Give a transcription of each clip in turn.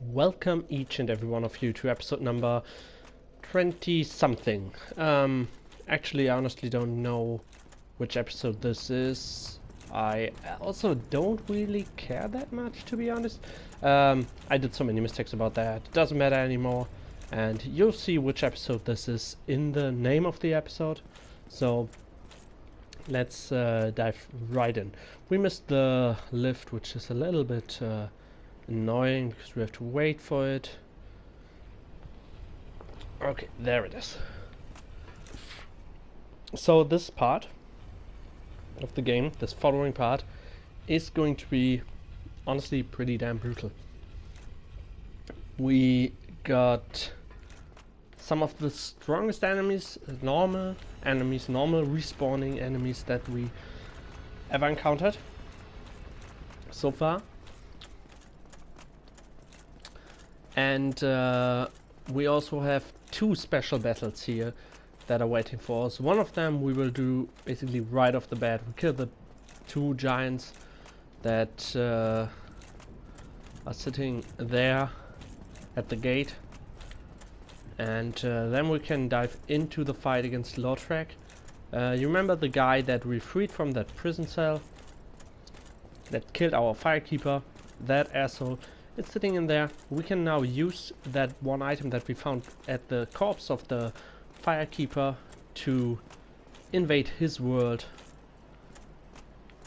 welcome each and every one of you to episode number 20 something. Actually, I honestly don't know which episode this is. I also don't really care that much, to be honest. I did so many mistakes about that. It doesn't matter anymore. And you'll see which episode this is in the name of the episode. So let's dive right in. We missed the lift, which is a little bit annoying because we have to wait for it. Okay, there it is. So this part of the game, this following part, is going to be honestly pretty damn brutal. We got some of the strongest enemies, normal respawning enemies that we ever encountered so far. And we also have two special battles here that are waiting for us. One of them we will do basically right off the bat. We kill the two giants that are sitting there at the gate. And then we can dive into the fight against Lautrec. You remember the guy that we freed from that prison cell? That killed our firekeeper? That asshole is sitting in there. We can now use that one item that we found at the corpse of the firekeeper to invade his world,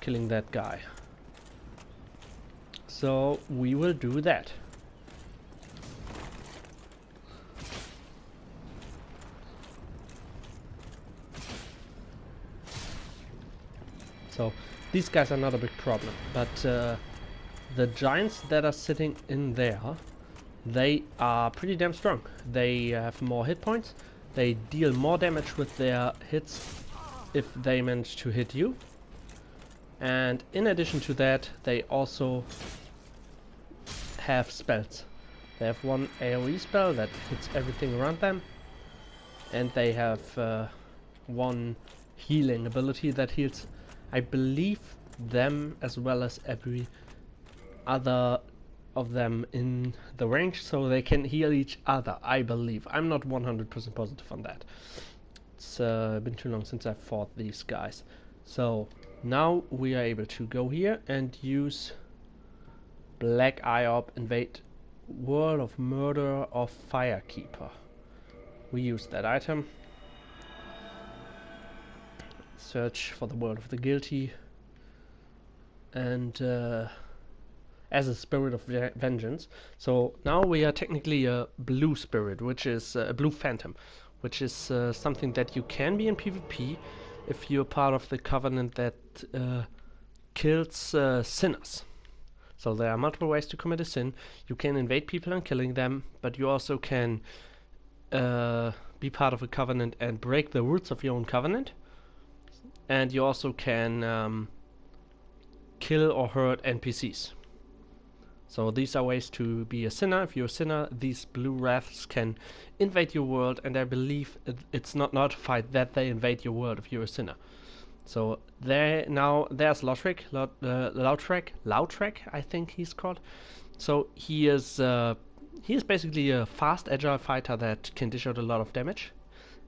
killing that guy. So we will do that. So these guys are not a big problem, but the giants that are sitting in there, they are pretty damn strong. They have more hit points. They deal more damage with their hits if they manage to hit you. And in addition to that, they also have spells. They have one AoE spell that hits everything around them. And they have one healing ability that heals, I believe, them as well as every other of them in the range, so they can heal each other, I believe. I'm not 100% positive on that. It's been too long since I fought these guys. So now we are able to go here and use Black Eye Orb, invade World of Murder of Firekeeper. We use that item. Search for the World of the Guilty. And as a spirit of vengeance. So now we are technically a blue spirit, which is a blue phantom, which is something that you can be in PvP if you're part of the covenant that kills sinners. So there are multiple ways to commit a sin. You can invade people and killing them, but you also can be part of a covenant and break the rules of your own covenant. And you also can kill or hurt NPCs. So these are ways to be a sinner. If you're a sinner, these blue wraiths can invade your world, and I believe it's not notified that they invade your world if you're a sinner. So there's Lautrec, I think he's called. So he is basically a fast, agile fighter that can dish out a lot of damage.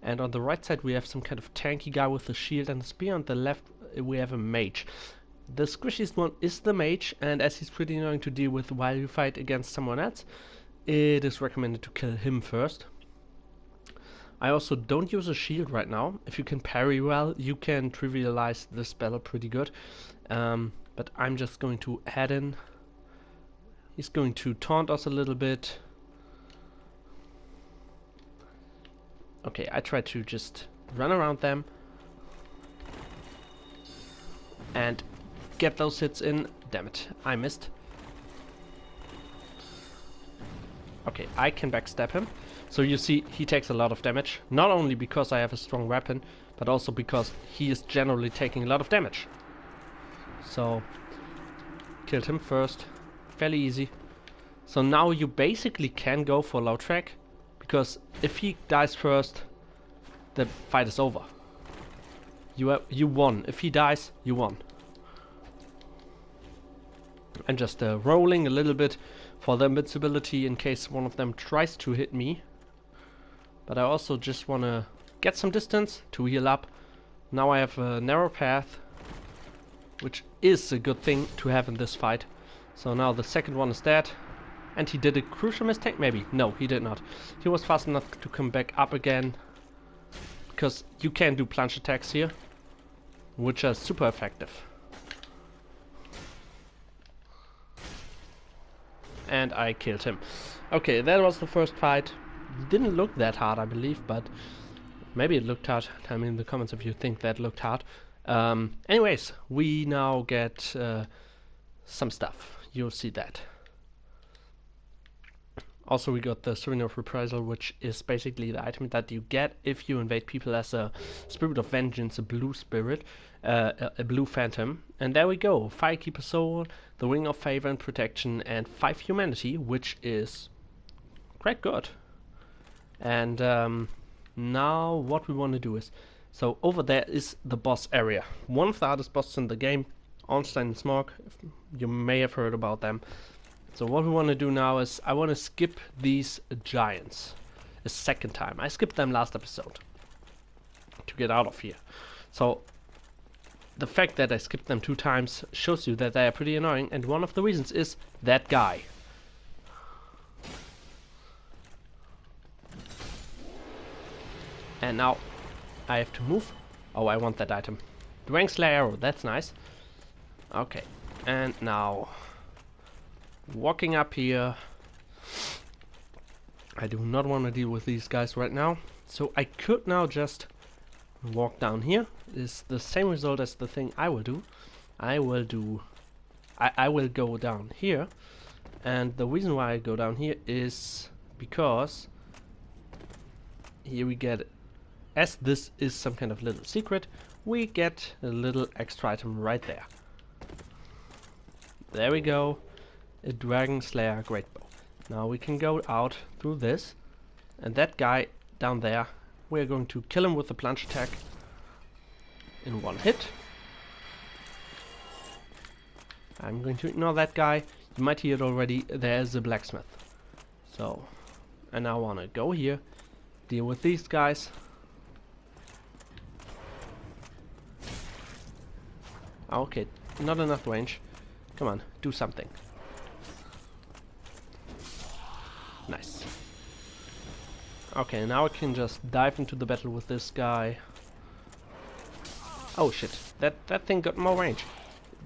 And on the right side we have some kind of tanky guy with a shield and a spear. On the left we have a mage. The squishiest one is the mage, and as he's pretty annoying to deal with while you fight against someone else, it is recommended to kill him first. I also don't use a shield right now. If you can parry well, you can trivialize this battle pretty good. But I'm just going to head in. He's going to taunt us a little bit. Okay, I try to just run around them and get those hits in. Damn it, I missed. Okay, I can backstab him. So you see, he takes a lot of damage. Not only because I have a strong weapon, but also because he is generally taking a lot of damage. So, killed him first. Fairly easy. So now you basically can go for Lautrec, because if he dies first, the fight is over. You won. If he dies, you won. I'm just rolling a little bit for the invincibility in case one of them tries to hit me. But I also just want to get some distance to heal up. Now I have a narrow path, which is a good thing to have in this fight. So now the second one is dead. And he did a crucial mistake, maybe? No, he did not. He was fast enough to come back up again. Because you can do plunge attacks here, which are super effective. And I killed him. Okay, that was the first fight. Didn't look that hard, I believe, but maybe it looked hard. Tell me in the comments if you think that looked hard. Anyways, we now get some stuff. You'll see that. Also, we got the Souvenir of Reprisal, which is basically the item that you get if you invade people as a Spirit of Vengeance, a blue spirit, a blue phantom. And there we go, Firekeeper Soul, the Ring of Favor and Protection, and 5 Humanity, which is quite good. And now what we want to do is, so over there is the boss area. One of the hardest bosses in the game, Ornstein and Smog, you may have heard about them. So what we want to do now is, I want to skip these giants a second time. I skipped them last episode to get out of here. So the fact that I skipped them 2 times shows you that they are pretty annoying, and one of the reasons is that guy. And now I have to move. Oh, I want that item. The Wangslayer arrow, that's nice. Okay, and now walking up here. I do not want to deal with these guys right now. So I could now just walk down here. It's the same result as the thing I will do. I will go down here. And the reason why I go down here is because here we get, as this is some kind of little secret, we get a little extra item right there. There we go. A Dragon Slayer Greatbow. Now we can go out through this, and that guy down there, we're going to kill him with a plunge attack in 1 hit. I'm going to ignore that guy. You might hear it already, there's a blacksmith. So, and I want to go here, deal with these guys. Okay, not enough range. Come on, do something. Nice. Okay, now I can just dive into the battle with this guy. Oh shit, that thing got more range.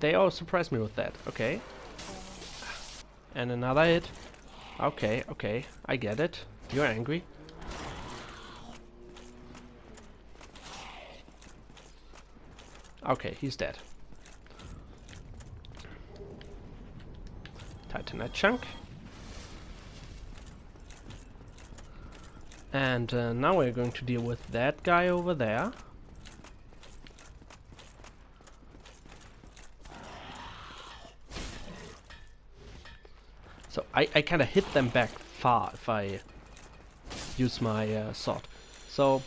They all surprised me with that. Okay. And another hit. Okay, okay, I get it. You're angry. Okay, he's dead. Titanite chunk. And now we're going to deal with that guy over there. So I kind of hit them back far if I use my sword. So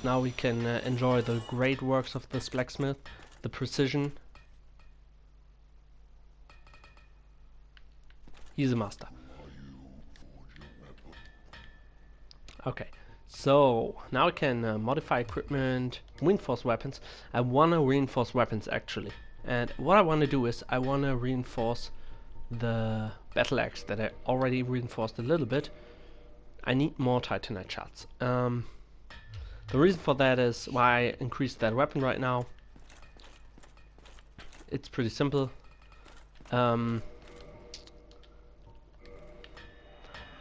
now we can enjoy the great works of this blacksmith, the precision. He's a master. Okay, so now I can modify equipment, reinforce weapons. I want to reinforce weapons actually. And what I want to do is I want to reinforce the battle axe that I already reinforced a little bit. I need more titanite shards. The reason for that is why I increased that weapon right now. It's pretty simple.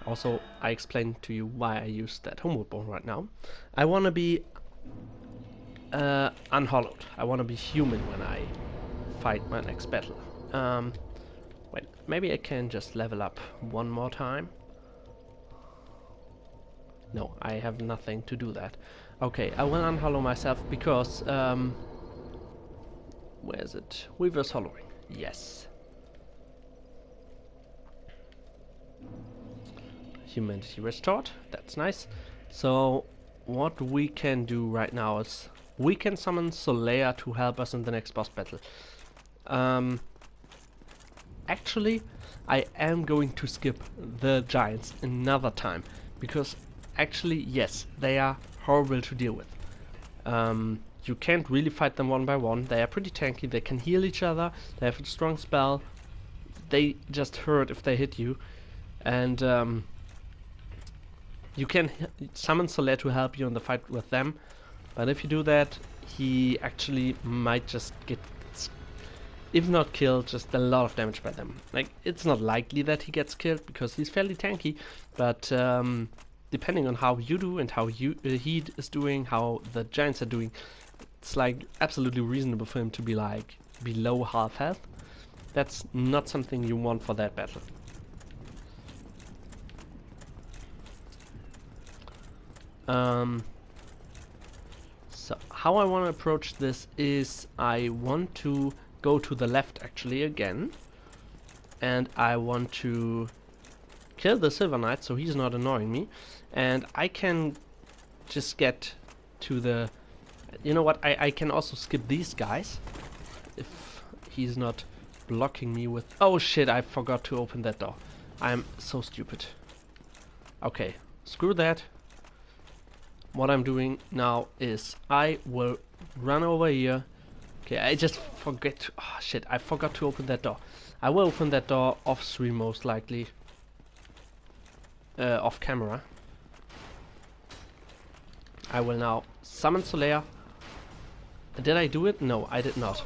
Also, I explained to you why I used that homeward bone right now. I want to be unhollowed. I want to be human when I fight my next battle. Wait, maybe I can just level up one more time. No, I have nothing to do that. Okay, I will unhollow myself because where is it? Reverse hollowing. Yes. Humanity restored. That's nice. So what we can do right now is we can summon Solea to help us in the next boss battle. actually, I am going to skip the giants another time, because actually, yes, they are horrible to deal with. You can't really fight them one by one. They are pretty tanky, they can heal each other, they have a strong spell, they just hurt if they hit you, and you can summon Solaire to help you in the fight with them, but if you do that, he actually might just get, if not killed, just a lot of damage by them. Like, it's not likely that he gets killed because he's fairly tanky, but depending on how you do and how he is doing, how the giants are doing, it's like absolutely reasonable for him to be like below half health. That's not something you want for that battle. So how I want to approach this is I want to go to the left actually again, and I want to kill the Silver Knight so he's not annoying me, and I can just get to the, you know what, I can also skip these guys if he's not blocking me with, oh shit, I forgot to open that door. I'm so stupid. Okay, screw that. What I'm doing now is I will run over here. Okay, I just forget to, oh shit, I forgot to open that door. I will open that door off stream most likely. Off camera. I will now summon Solaire. Did I do it? No, I did not.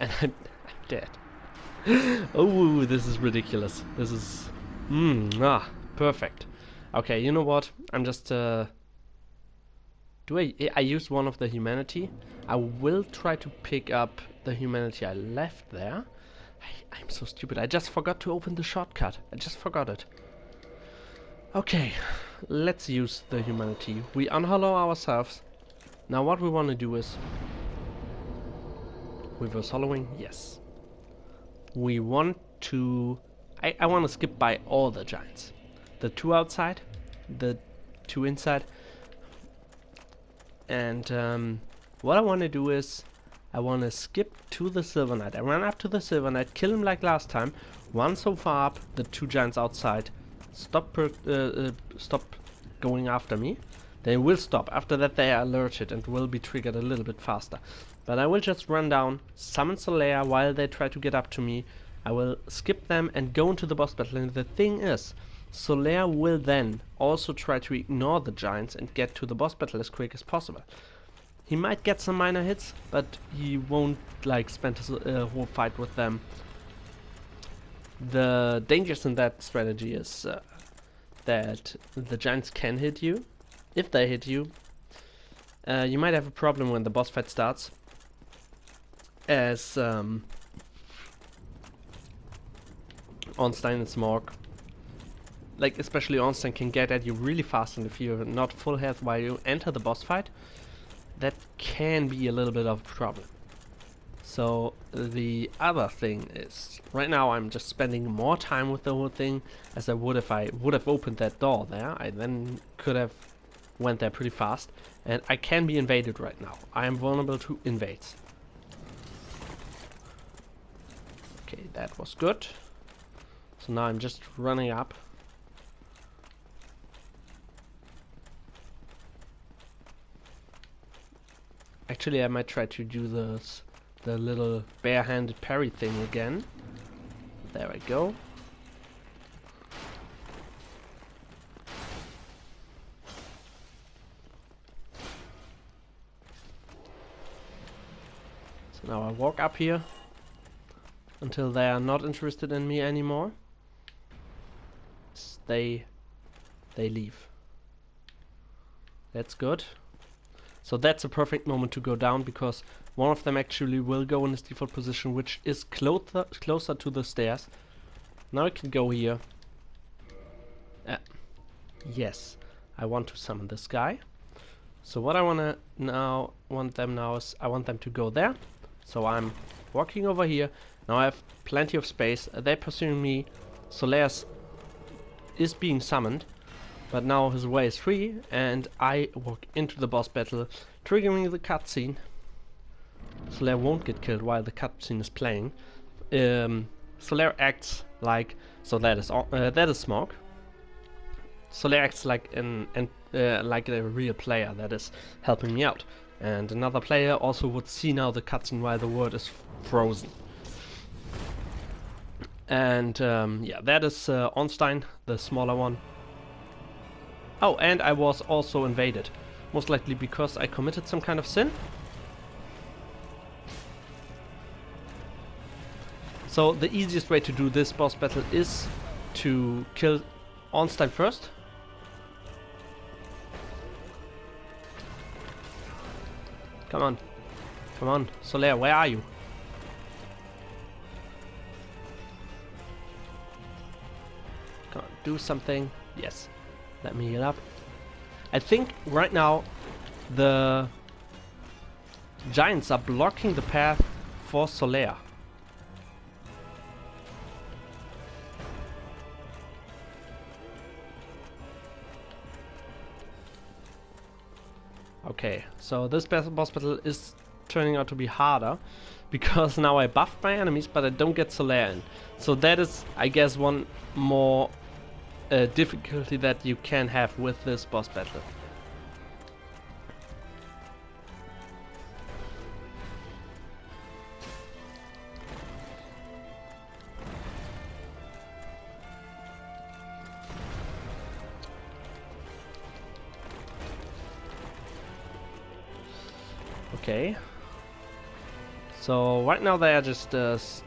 And I'm dead. Oh, this is ridiculous. This is... perfect. Okay, you know what? I'm just... I used one of the humanity. I will try to pick up the humanity I left there. I'm so stupid. I just forgot to open the shortcut. I just forgot it. Okay, let's use the humanity. We unhollow ourselves. Now what we want to do is... reverse hollowing, yes. We want to... I want to skip by all the giants. The two outside, the two inside. And what I want to do is... I want to skip to the Silver Knight. I run up to the Silver Knight, kill him like last time. Run so far up, the two giants outside. Stop going after me. They will stop. After that they are alerted and will be triggered a little bit faster. But I will just run down, summon Solaire while they try to get up to me. I will skip them and go into the boss battle. And the thing is, Solaire will then also try to ignore the giants and get to the boss battle as quick as possible. He might get some minor hits, but he won't like spend his whole fight with them. The dangers in that strategy is that the giants can hit you. If they hit you, you might have a problem when the boss fight starts, as Ornstein and Smorg, like especially Ornstein, can get at you really fast, and if you're not full health while you enter the boss fight, that can be a little bit of a problem. So the other thing is, right now I'm just spending more time with the whole thing as I would if I would have opened that door there. I then could have went there pretty fast, and I can be invaded right now. I am vulnerable to invades. Okay, that was good. So now I'm just running up. Actually, I might try to do the little bare-handed parry thing again. There I go. So now I walk up here until they are not interested in me anymore. They leave. That's good. So that's a perfect moment to go down, because one of them actually will go in his default position, which is closer to the stairs. Now I can go here. Yes, I want to summon this guy. So what I want them now is I want them to go there. So I'm walking over here. Now I have plenty of space. They're pursuing me. Solaire is being summoned. But now his way is free, and I walk into the boss battle, triggering the cutscene. Solaire won't get killed while the cutscene is playing. Solaire acts like, so that is smoke. Solaire acts like like a real player that is helping me out, and another player also would see now the cutscene while the world is frozen. And yeah, that is Ornstein, the smaller one. Oh, and I was also invaded, most likely because I committed some kind of sin. So the easiest way to do this boss battle is to kill Ornstein first. Come on. Come on. Solaire, where are you? Come on, do something. Yes. Let me heal up. I think right now the giants are blocking the path for Solaire. Okay, so this boss battle is turning out to be harder because now I buffed my enemies, but I don't get Solaire in. So that is, I guess, one more difficulty that you can have with this boss battle. Okay. So right now they are just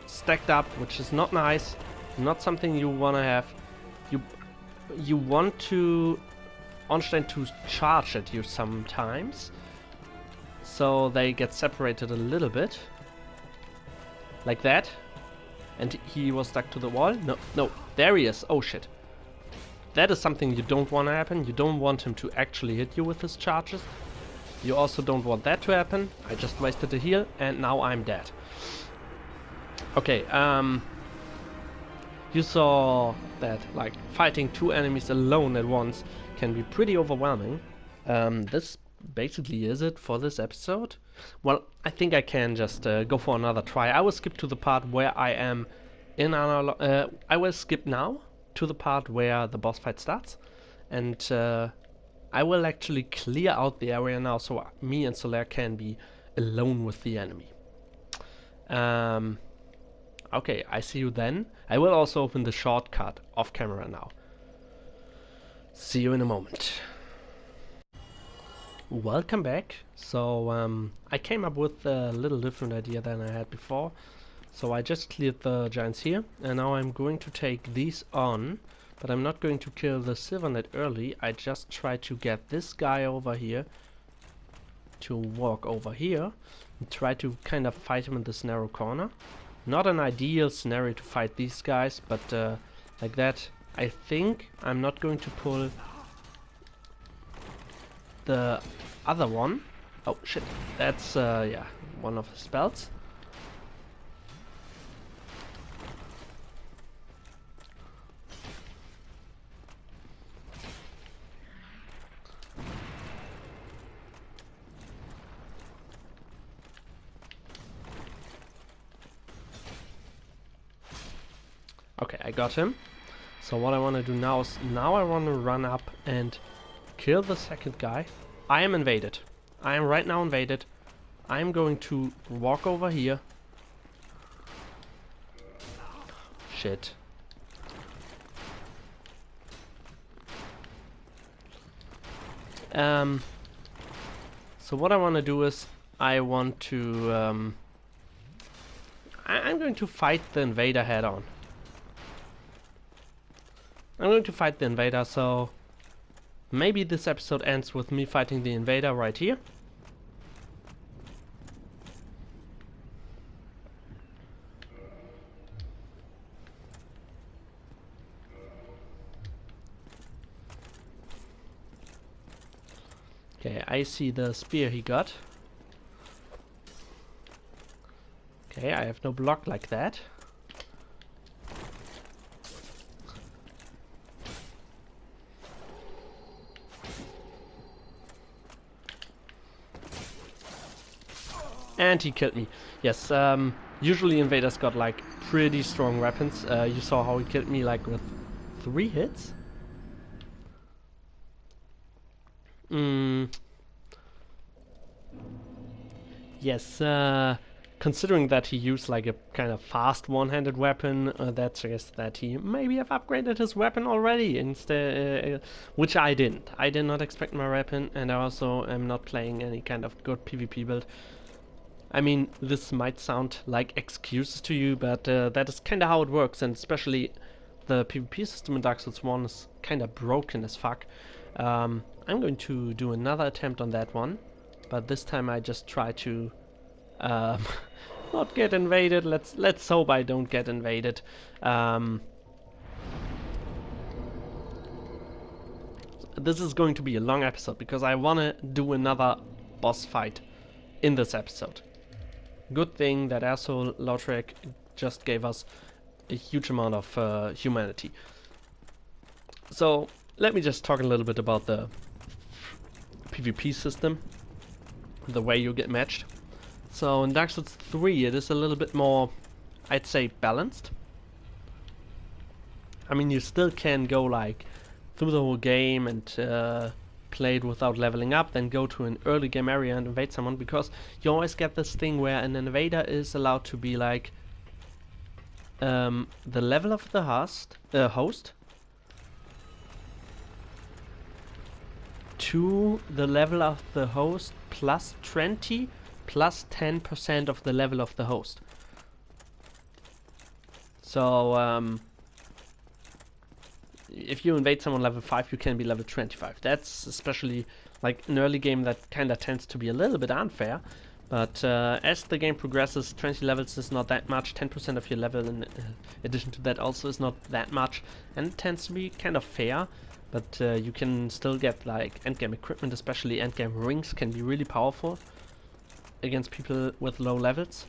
stacked up, which is not nice. Not something you wanna have. You want to Ornstein to charge at you sometimes, so they get separated a little bit, like that. And he was stuck to the wall. No, there he is. Oh shit. That is something you don't want to happen. You don't want him to actually hit you with his charges. You also don't want that to happen. I just wasted a heal and now I'm dead. Okay, you saw that like fighting two enemies alone at once can be pretty overwhelming. This basically is it for this episode. Well, I think I can just go for another try. I will skip to the part where I am in I will skip now to the part where the boss fight starts, and I will actually clear out the area now so me and Solaire can be alone with the enemy. Okay, I see you then. I will also open the shortcut off camera now. See you in a moment. Welcome back. So I came up with a little different idea than I had before. So I just cleared the giants here, and now I'm going to take these on, but I'm not going to kill the silver knight early. I just try to get this guy over here to walk over here and try to kind of fight him in this narrow corner. Not an ideal scenario to fight these guys, but like that. I think I'm not going to pull the other one. Oh shit, that's yeah, one of his spells. Okay, I got him. So what I want to do now is, now I want to run up and kill the second guy. I am invaded. I am right now invaded. I am going to walk over here. Shit. So what I want to do is, I want to I'm going to fight the invader head on. I'm going to fight the invader, so maybe this episode ends with me fighting the invader right here. Okay, I see the spear he got. Okay, I have no block like that. And he killed me. Yes, usually invaders got like pretty strong weapons. You saw how he killed me like with 3 hits. Yes, considering that he used like a kind of fast one-handed weapon, that suggests that he maybe have upgraded his weapon already instead, which I didn't. I did not expect my weapon, and I also am not playing any kind of good PvP build. I mean, this might sound like excuses to you, but that is kind of how it works, and especially the PvP system in Dark Souls 1 is kind of broken as fuck. I'm going to do another attempt on that one, but this time I just try to not get invaded. Let's hope I don't get invaded. This is going to be a long episode because I want to do another boss fight in this episode. Good thing that asshole Lautrec just gave us a huge amount of humanity. So let me just talk a little bit about the PvP system, the way you get matched. So in Dark Souls 3 it is a little bit more, I'd say, balanced. I mean, you still can go like through the whole game and play it without leveling up, then go to an early game area and invade someone, because you always get this thing where an invader is allowed to be like the level of the host to the level of the host plus 20 plus 10% of the level of the host. So if you invade someone level 5, you can be level 25. That's especially like an early game that kind of tends to be a little bit unfair. But as the game progresses, 20 levels is not that much. 10% of your level in addition to that also is not that much. And it tends to be kind of fair. But you can still get like endgame equipment, especially endgame rings can be really powerful against people with low levels.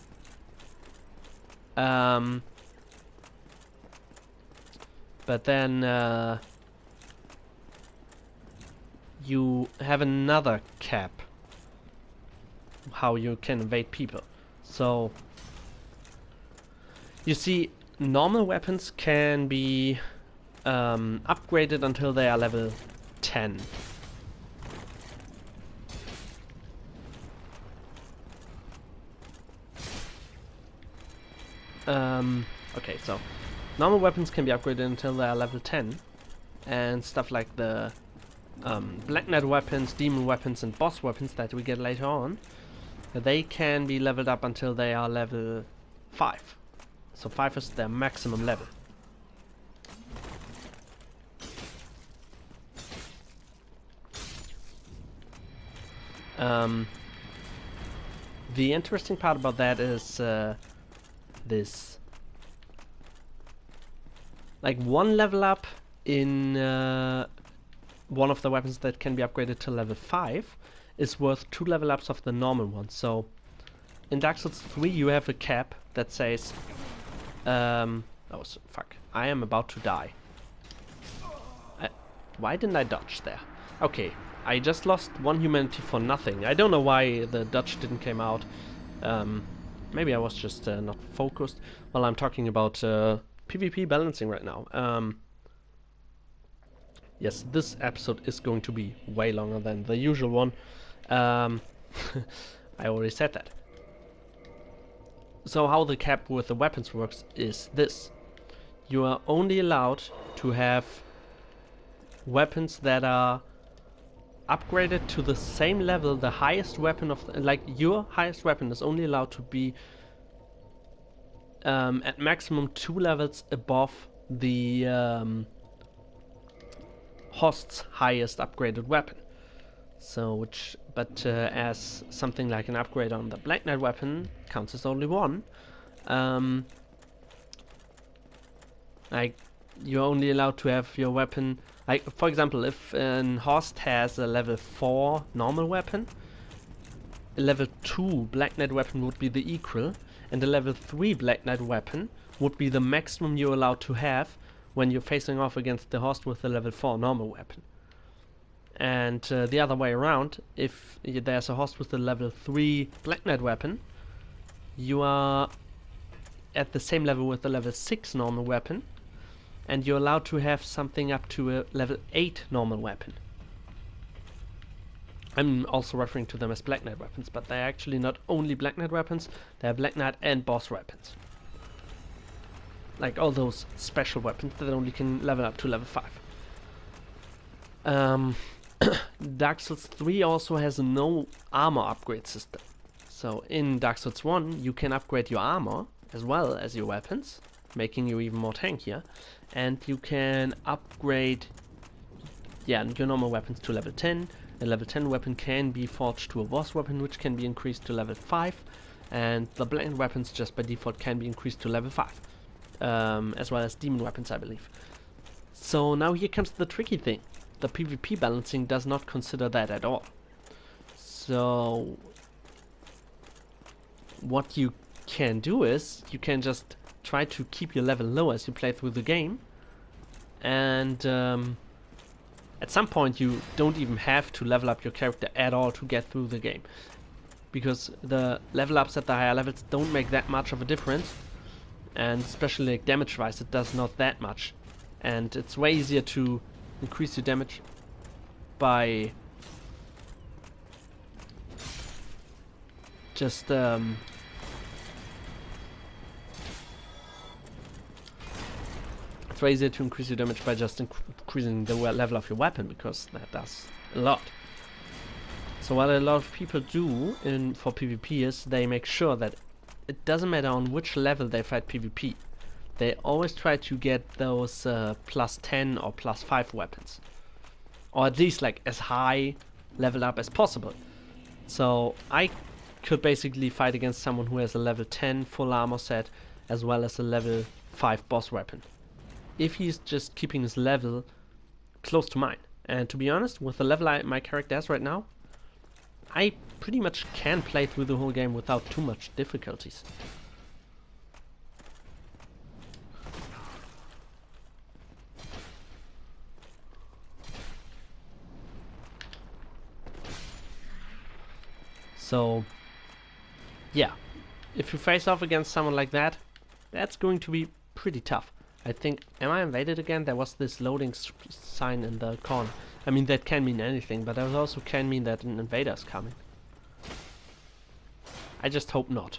But then you have another cap how you can invade people. So you see, normal weapons can be upgraded until they are level 10. Okay, so normal weapons can be upgraded until they are level 10, and stuff like the Black Knight weapons, demon weapons, and boss weapons that we get later on, they can be leveled up until they are level 5. So 5 is their maximum level. The interesting part about that is this, like, one level up in one of the weapons that can be upgraded to level 5 is worth 2 level ups of the normal one. So in Dark Souls 3 you have a cap that says oh fuck, I am about to die. Why didn't I dodge there? Okay, I just lost 1 humanity for nothing. I don't know why the dodge didn't come out. Maybe I was just not focused. Well, I'm talking about PvP balancing right now. Yes, this episode is going to be way longer than the usual one. I already said that. So how the cap with the weapons works is this. You are only allowed to have weapons that are upgraded to the same level. The highest weapon of like your highest weapon is only allowed to be at maximum 2 levels above the host's highest upgraded weapon. So as something like an upgrade on the Black Knight weapon counts as only 1, like, you're only allowed to have your weapon, like, for example, if an host has a level 4 normal weapon, a level 2 Black Knight weapon would be the equal, and a level 3 Black Knight weapon would be the maximum you're allowed to have when you're facing off against the host with a level 4 normal weapon. And the other way around, if there's a host with a level 3 Black Knight weapon, you are at the same level with the level 6 normal weapon, and you're allowed to have something up to a level 8 normal weapon. I'm also referring to them as Black Knight weapons, but they're actually not only Black Knight weapons, they're Black Knight and boss weapons. Like all those special weapons that only can level up to level 5. Dark Souls 3 also has no armor upgrade system. So in Dark Souls 1 you can upgrade your armor as well as your weapons, making you even more tankier, and you can upgrade your normal weapons to level 10. A level 10 weapon can be forged to a boss weapon, which can be increased to level 5, and the Black Knight weapons just by default can be increased to level 5, as well as demon weapons, I believe. So now here comes the tricky thing. The PvP balancing does not consider that at all. So what you can do is you can just try to keep your level low as you play through the game, and at some point you don't even have to level up your character at all to get through the game, because the level ups at the higher levels don't make that much of a difference, and especially like damage wise it does not that much, and it's way easier to increase your damage by just it's way easier to increase your damage by just increasing the level of your weapon, because that does a lot. So what a lot of people do for PvP is they make sure that it doesn't matter on which level they fight PvP. They always try to get those plus 10 or plus 5 weapons. Or at least like as high level up as possible. So I could basically fight against someone who has a level 10 full armor set as well as a level 5 boss weapon, if he's just keeping his level close to mine. And to be honest, with the level my character has right now, I pretty much can play through the whole game without too much difficulties. So yeah, if you face off against someone like that, that's going to be pretty tough. I think, am I invaded again? There was this loading sign in the corner. I mean, that can mean anything, but that also can mean that an invader's coming. I just hope not.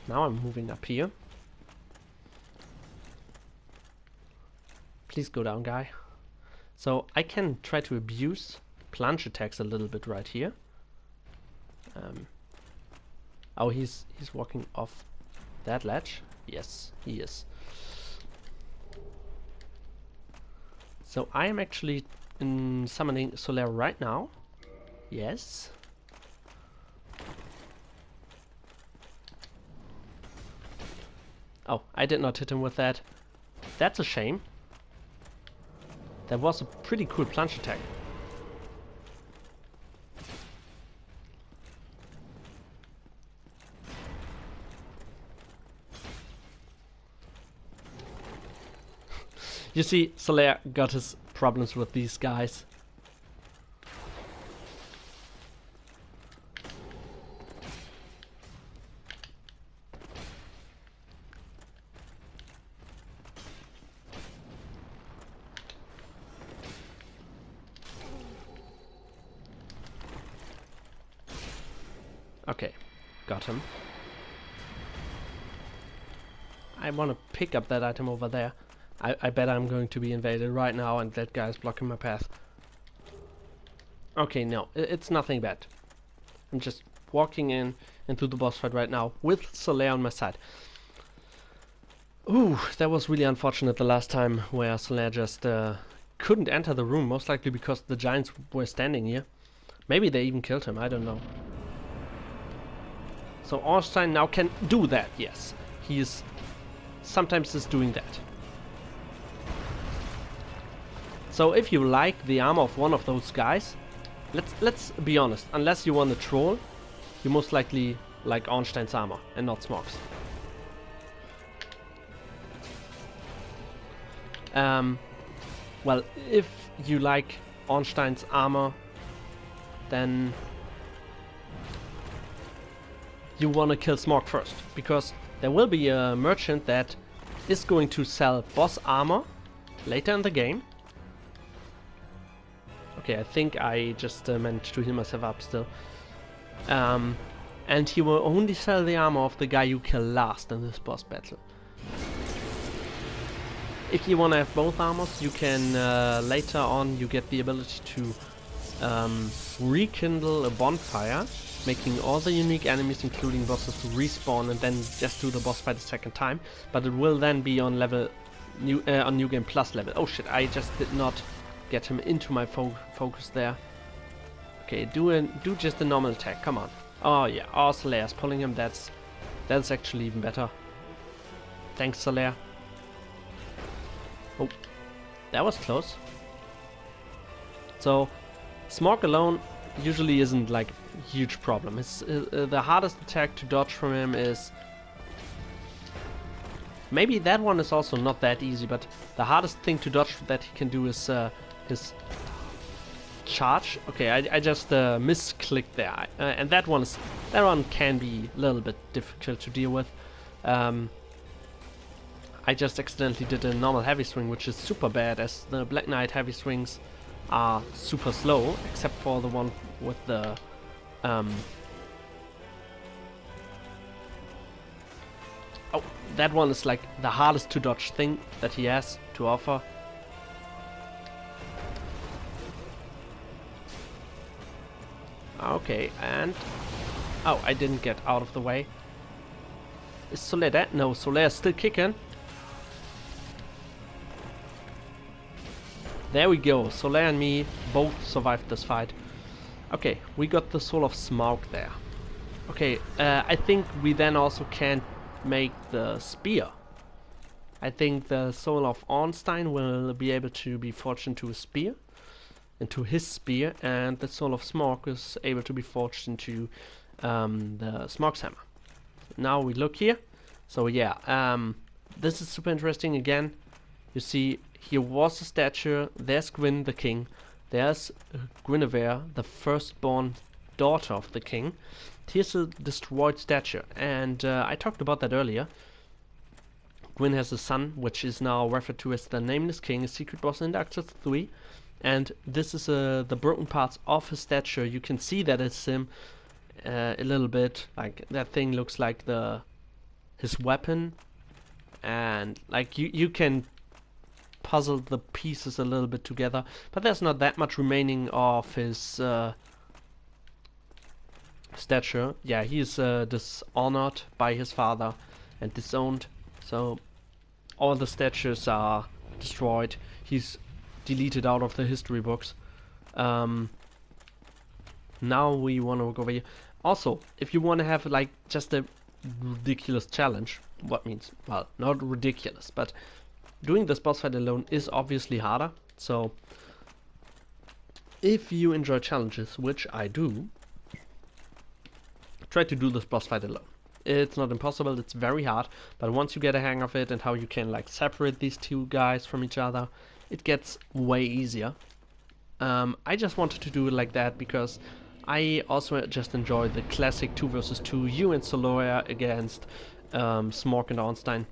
Now I'm moving up here. Please go down, guy. So I can try to abuse plunge attacks a little bit right here. Oh, he's walking off that ledge. Yes, he is. So I am actually summoning Solaire right now. Yes. Oh, I did not hit him with that. That's a shame. That was a pretty cool plunge attack. You see, Solaire got his problems with these guys. Okay, got him. I want to pick up that item over there. I bet I'm going to be invaded right now and that guy's blocking my path. Okay, no, it's nothing bad. I'm just walking into the boss fight right now with Solaire on my side. Ooh, that was really unfortunate the last time where Solaire just couldn't enter the room, most likely because the giants were standing here. Maybe they even killed him, I don't know. So Ornstein now can do that, yes. He is sometimes just doing that. So if you like the armor of one of those guys, let's be honest, unless you want a troll, you most likely like Ornstein's armor and not Smog's. Well, if you like Ornstein's armor then you want to kill Smorg first, because there will be a merchant that is going to sell boss armor later in the game. Okay, I think I just managed to heal myself up still. And he will only sell the armor of the guy you kill last in this boss battle. If you want to have both armors, you can later on you get the ability to rekindle a bonfire, making all the unique enemies, including bosses, to respawn and then just do the boss fight a second time. But it will then be on level on New Game Plus level. Oh shit! I just did not get him into my focus there. Okay, do just a normal attack. Come on. Oh yeah, oh Solaire's pulling him. That's actually even better. Thanks, Solaire. Oh, that was close. So, Smorg alone usually isn't like a huge problem. It's the hardest attack to dodge from him is... Maybe that one is also not that easy, but the hardest thing to dodge that he can do is his charge. Okay, I just misclicked there, and that one can be a little bit difficult to deal with. I just accidentally did a normal heavy swing, which is super bad, as the Black Knight heavy swings are super slow, except for the one with the oh, that one is like the hardest to dodge thing that he has to offer. Okay, and oh, I didn't get out of the way. Is Solaire dead? No, Solaire is still kicking. There we go. Solaire and me both survived this fight. Okay, we got the Soul of Smaug there. Okay, I think we then also can make the spear. I think the Soul of Ornstein will be able to be forged into a spear, into his spear, and the Soul of Smaug is able to be forged into the Smaug's hammer. Now we look here. So yeah, this is super interesting. Again, you see here was a statue. There's Gwyn the king. There's Guinevere, the firstborn daughter of the king. Here's a destroyed statue, and I talked about that earlier. Gwyn has a son, which is now referred to as the Nameless King, a secret boss in Dark Souls 3. And this is the broken parts of his statue. You can see that it's him a little bit. Like that thing looks like his weapon, and like you can puzzle the pieces a little bit together. But there's not that much remaining of his statue. Yeah, he's dishonored by his father and disowned. So all the statues are destroyed. He's deleted out of the history books. Now we want to go over here. Also, if you want to have like just a ridiculous challenge, what means, well, not ridiculous, but doing this boss fight alone is obviously harder. So if you enjoy challenges, which I do, try to do this boss fight alone. It's not impossible, it's very hard, but once you get a hang of it and how you can like separate these two guys from each other, it gets way easier. I just wanted to do it like that because I also just enjoy the classic 2 versus 2, you and Solaire against Smaug and Ornstein.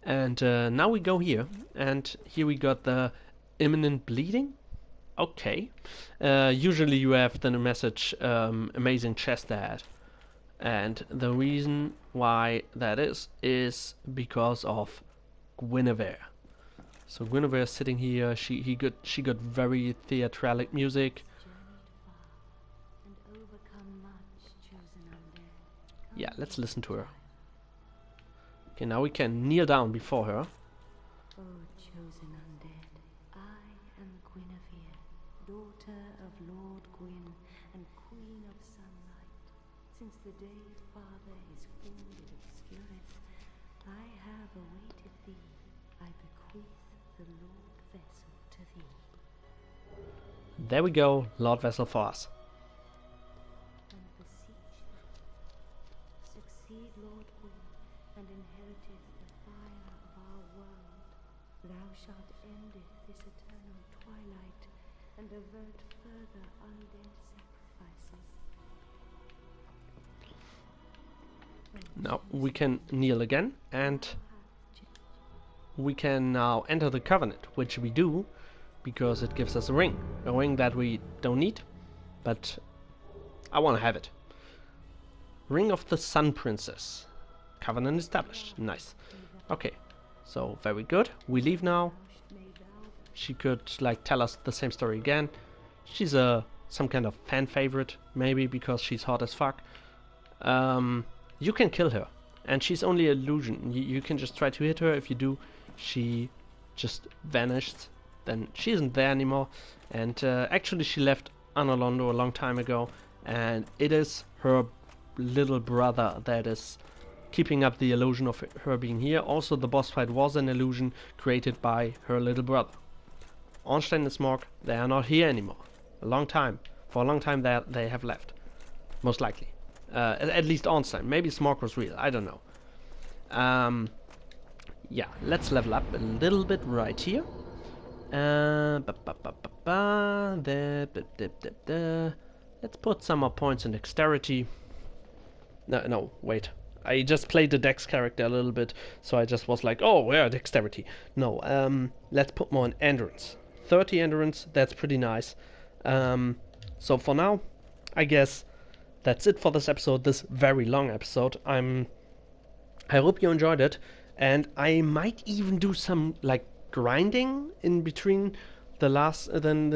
And now we go here, and here we got the imminent bleeding. Okay. Usually you have the message amazing chest ad. And the reason why that is because of Guinevere. So Guinevere is sitting here. She got very theatralic music. Yeah, let's listen to her. Okay, now we can kneel down before her. Oh, chosen undead, I am Guinevere, daughter of Lord Gwyn and Queen of Sunlight. Since the day father is wounded obscureth, I have awaited thee. I bequeath the Lord Vessel to thee. There we go, Lord Vessel for us. And beseech thee, succeed Lord Gwyn, and inheriteth the fire of our world. Thou shalt endeth this eternal twilight, and avert further undead sacrifices. Now we can kneel again, and we can now enter the covenant, which we do because it gives us a ring that we don't need, but I want to have it. Ring of the Sun Princess. Covenant established. Nice. Okay, so very good. We leave now. She could like tell us the same story again. She's some kind of fan favorite, maybe because she's hot as fuck. You can kill her, and she's only an illusion. You can just try to hit her. If you do, she just vanished. Then she isn't there anymore. And actually, she left Anolondo a long time ago, and it is her little brother that is keeping up the illusion of her being here. Also, the boss fight was an illusion created by her little brother. Ornstein and Smog, they are not here anymore. For a long time they have left. Most likely. At least Ornstein. Maybe Smog was real. I don't know. Yeah, let's level up a little bit right here. Let's put some more points in dexterity. No, wait. I just played the Dex character a little bit, so I just was like, oh, yeah, dexterity. No, let's put more in endurance. 30 endurance, that's pretty nice. So for now, I guess that's it for this episode, this very long episode. I hope you enjoyed it, and I might even do some, like, grinding in between the last then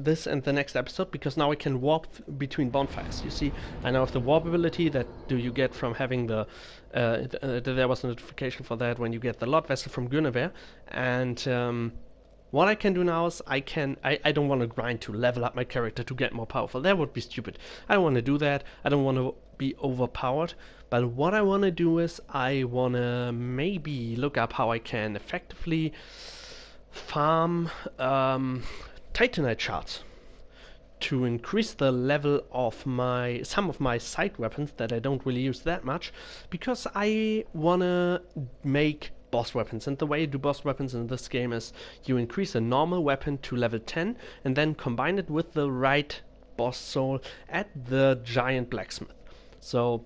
this and the next episode, because now I can warp between bonfires. You see, I now have the warp ability that you get from having the there was a notification for that when you get the Lord Vessel from Guinevere. And what I can do now is I don't want to grind to level up my character to get more powerful. That would be stupid. I don't want to do that. I don't want to be overpowered. But what I want to do is I want to maybe look up how I can effectively farm Titanite shards to increase the level of some of my side weapons that I don't really use that much, because I wanna make boss weapons. And the way you do boss weapons in this game is you increase a normal weapon to level 10 and then combine it with the right boss soul at the giant blacksmith. So,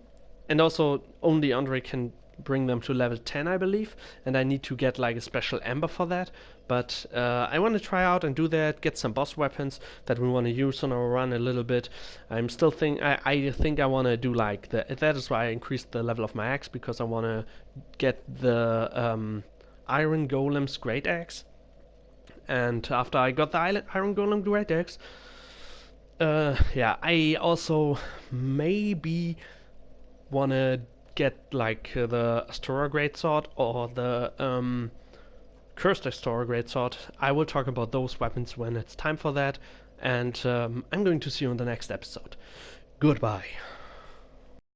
and also only Andre can bring them to level 10, I believe, and I need to get like a special ember for that. But I want to try out and do that, get some boss weapons that we want to use on our run a little bit. I'm still I think I want to do like that is why I increased the level of my axe, because I want to get the Iron Golem's Great Axe. And after I got the Iron Golem Great Axe, yeah, I also maybe want to get like the Astora Greatsword or the Cursed Astora Greatsword. I will talk about those weapons when it's time for that, and I'm going to see you in the next episode. Goodbye.